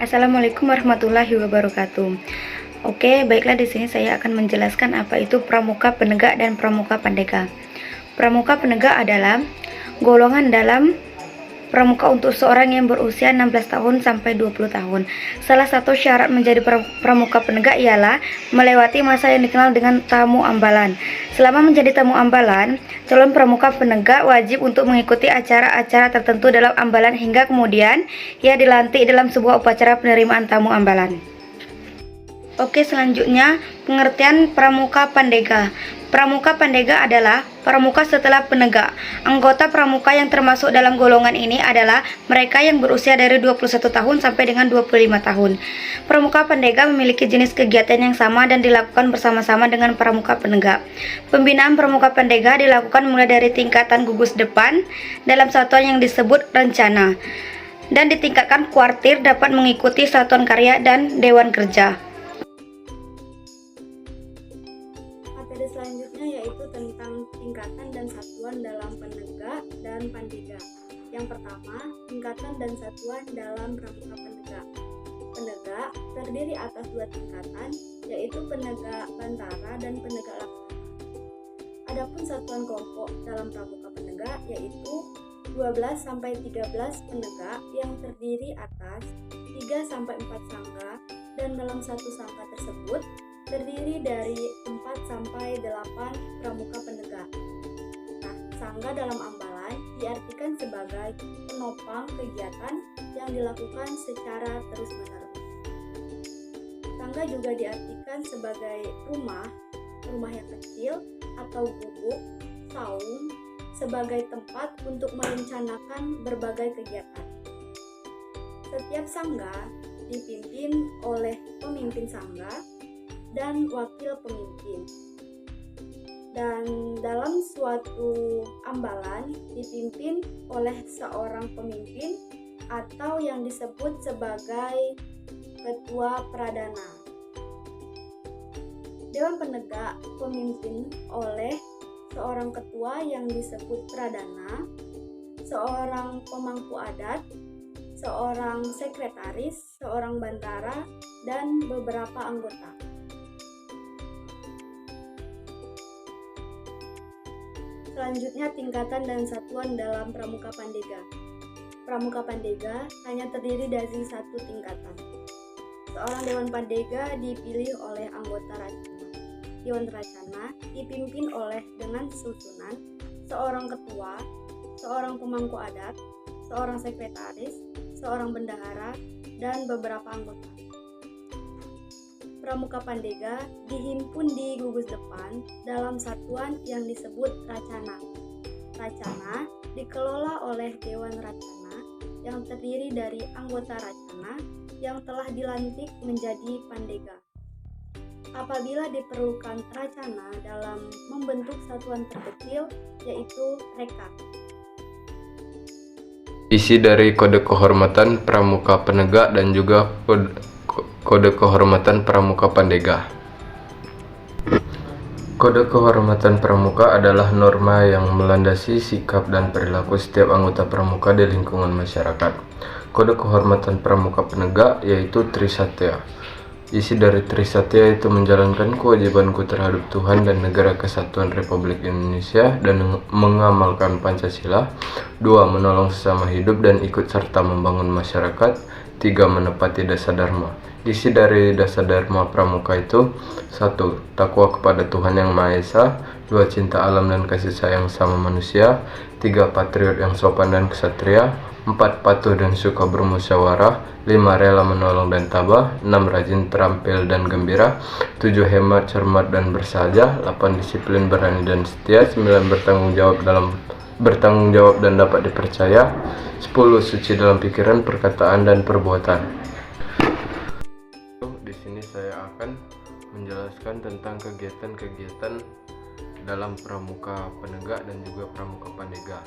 Assalamualaikum warahmatullahi wabarakatuh. Oke, baiklah, di sini saya akan menjelaskan apa itu pramuka penegak dan pramuka pandega. Pramuka penegak adalah golongan dalam pramuka untuk seorang yang berusia 16 tahun sampai 20 tahun. Salah satu syarat menjadi pramuka penegak ialah melewati masa yang dikenal dengan tamu ambalan. Selama menjadi tamu ambalan, calon pramuka penegak wajib untuk mengikuti acara-acara tertentu dalam ambalan hingga kemudian ia dilantik dalam sebuah upacara penerimaan tamu ambalan. Oke, selanjutnya pengertian pramuka pandega. Pramuka pandega adalah pramuka setelah penegak. Anggota pramuka yang termasuk dalam golongan ini adalah mereka yang berusia dari 21 tahun sampai dengan 25 tahun. Pramuka pandega memiliki jenis kegiatan yang sama dan dilakukan bersama-sama dengan pramuka penegak. Pembinaan pramuka pandega dilakukan mulai dari tingkatan gugus depan dalam satuan yang disebut rencana, dan ditingkatkan kuartir dapat mengikuti satuan karya dan dewan kerja. Materi selanjutnya yaitu tentang tingkatan dan satuan dalam penegak dan pandega. Yang pertama, tingkatan dan satuan dalam pramuka penegak. Penegak terdiri atas dua tingkatan, yaitu penegak bantara dan penegak laksana. Adapun satuan kelompok dalam pramuka penegak yaitu 12 sampai 13 penegak yang terdiri atas 3 sampai 4 sangga, dan dalam satu sangga tersebut terdiri dari 4 sampai 8 pramuka penegak. Nah, sangga dalam ambalan diartikan sebagai penopang kegiatan yang dilakukan secara terus-menerus. Sangga juga diartikan sebagai rumah yang kecil atau gubuk, saung, sebagai tempat untuk merencanakan berbagai kegiatan. Setiap sangga dipimpin oleh pemimpin sangga dan wakil pemimpin. Dan dalam suatu ambalan dipimpin oleh seorang pemimpin atau yang disebut sebagai ketua pradana. Dewan penegak pemimpin oleh seorang ketua yang disebut pradana, seorang pemangku adat, seorang sekretaris, seorang bantara, dan beberapa anggota. Selanjutnya, tingkatan dan satuan dalam pramuka pandega. Pramuka pandega hanya terdiri dari satu tingkatan. Seorang dewan pandega dipilih oleh anggota racana. Dewan racana dipimpin oleh dengan susunan seorang ketua, seorang pemangku adat, seorang sekretaris, seorang bendahara, dan beberapa anggota. Pramuka pandega dihimpun di gugus depan dalam satuan yang disebut racana. Racana dikelola oleh Dewan Racana yang terdiri dari anggota racana yang telah dilantik menjadi pandega. Apabila diperlukan racana dalam membentuk satuan terkecil, yaitu reka. Isi dari kode kehormatan pramuka penegak dan juga kode kehormatan pramuka pandega. Kode kehormatan pramuka adalah norma yang melandasi sikap dan perilaku setiap anggota pramuka di lingkungan masyarakat. Kode kehormatan pramuka penegak yaitu Trisatya. Isi dari Trisatya itu menjalankan kewajibanku terhadap Tuhan dan Negara Kesatuan Republik Indonesia dan mengamalkan Pancasila. 2. Menolong sesama hidup dan ikut serta membangun masyarakat. 3. Menepati dasar dharma. Isi dari dasar dharma pramuka itu 1. Takwa kepada Tuhan Yang Maha Esa. 2. Cinta alam dan kasih sayang sama manusia. 3. Patriot yang sopan dan kesatria. 4. Patuh dan suka bermusyawarah. 5. Rela menolong dan tabah. 6. Rajin, terampil dan gembira. 7. Hemat, cermat dan bersahaja. 8. Disiplin, berani dan setia. 9. Bertanggung jawab dan dapat dipercaya. 10. Suci dalam pikiran, perkataan dan perbuatan. Di sini saya akan menjelaskan tentang kegiatan-kegiatan dalam pramuka penegak dan juga pramuka pandega.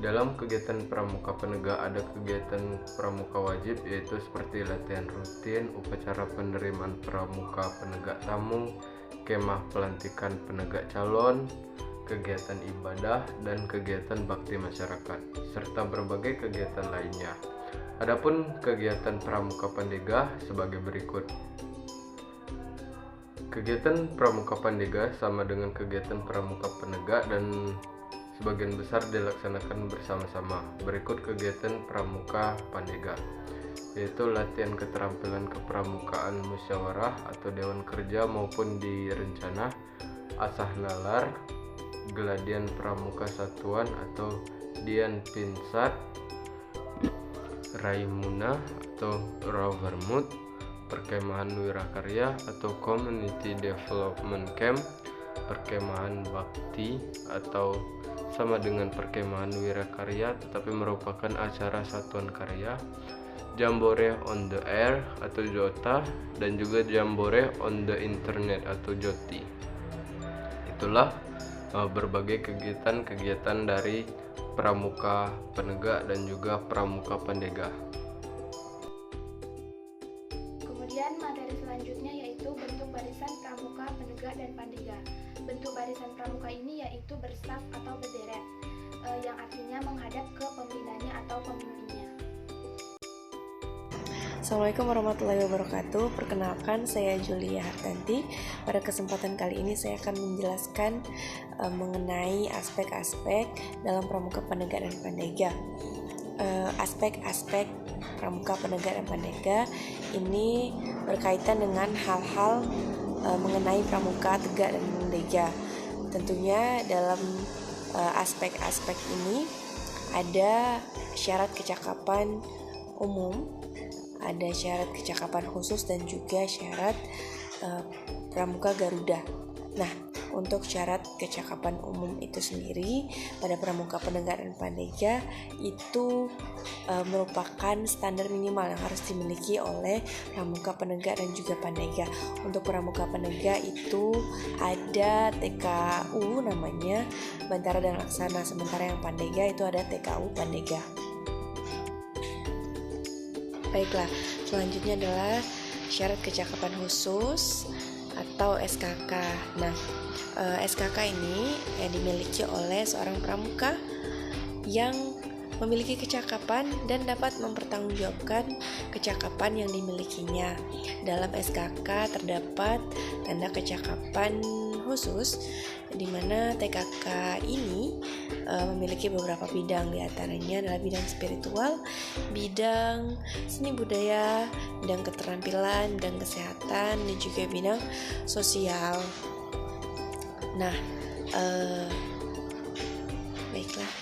Dalam kegiatan pramuka penegak ada kegiatan pramuka wajib, yaitu seperti latihan rutin, upacara penerimaan pramuka penegak tamu, kemah pelantikan penegak calon, kegiatan ibadah, dan kegiatan bakti masyarakat, serta berbagai kegiatan lainnya. Adapun kegiatan Pramuka Pandega sebagai berikut. Kegiatan Pramuka Pandega sama dengan kegiatan Pramuka Penegak dan sebagian besar dilaksanakan bersama-sama. Berikut kegiatan Pramuka Pandega, yaitu latihan keterampilan kepramukaan musyawarah atau dewan kerja maupun di rencana, asah nalar, geladian pramuka satuan atau dian pinsat, raimuna atau ravermut, perkemahan wirakarya atau community development camp, perkemahan bakti atau sama dengan perkemahan wirakarya tetapi merupakan acara satuan karya, jambore on the air atau jota, dan juga jambore on the internet atau joti. Itulah berbagai kegiatan-kegiatan dari Pramuka Penegak dan juga Pramuka Pandega. Kemudian materi selanjutnya yaitu bentuk barisan pramuka, penegak, dan pandega. Bentuk barisan pramuka ini yaitu bersaf atau berderet, yang artinya menghadap ke pembinanya atau pemimpinnya. Assalamualaikum warahmatullahi wabarakatuh. Perkenalkan, saya Julia Hartanti. Pada kesempatan kali ini saya akan menjelaskan mengenai aspek-aspek dalam Pramuka Penegak dan Pandega. Aspek-aspek Pramuka Penegak dan Pandega ini berkaitan dengan hal-hal mengenai Pramuka Tegak dan Pandega. Tentunya dalam aspek-aspek ini ada syarat kecakapan umum, ada syarat kecakapan khusus, dan juga syarat Pramuka Garuda. Nah, untuk syarat kecakapan umum itu sendiri pada Pramuka Penegak dan Pandega itu merupakan standar minimal yang harus dimiliki oleh Pramuka Penegak dan juga Pandega. Untuk Pramuka Penegak itu ada TKU namanya Bantara dan Laksana, sementara yang Pandega itu ada TKU Pandega. Baiklah, selanjutnya adalah syarat kecakapan khusus atau SKK. Nah, SKK ini dimiliki oleh seorang pramuka yang memiliki kecakapan dan dapat mempertanggungjawabkan kecakapan yang dimilikinya. Dalam SKK terdapat tanda kecakapan khusus, di mana TKK ini memiliki beberapa bidang, diantaranya adalah bidang spiritual, bidang seni budaya, bidang keterampilan, bidang kesehatan, dan juga bidang sosial. Nah, baiklah.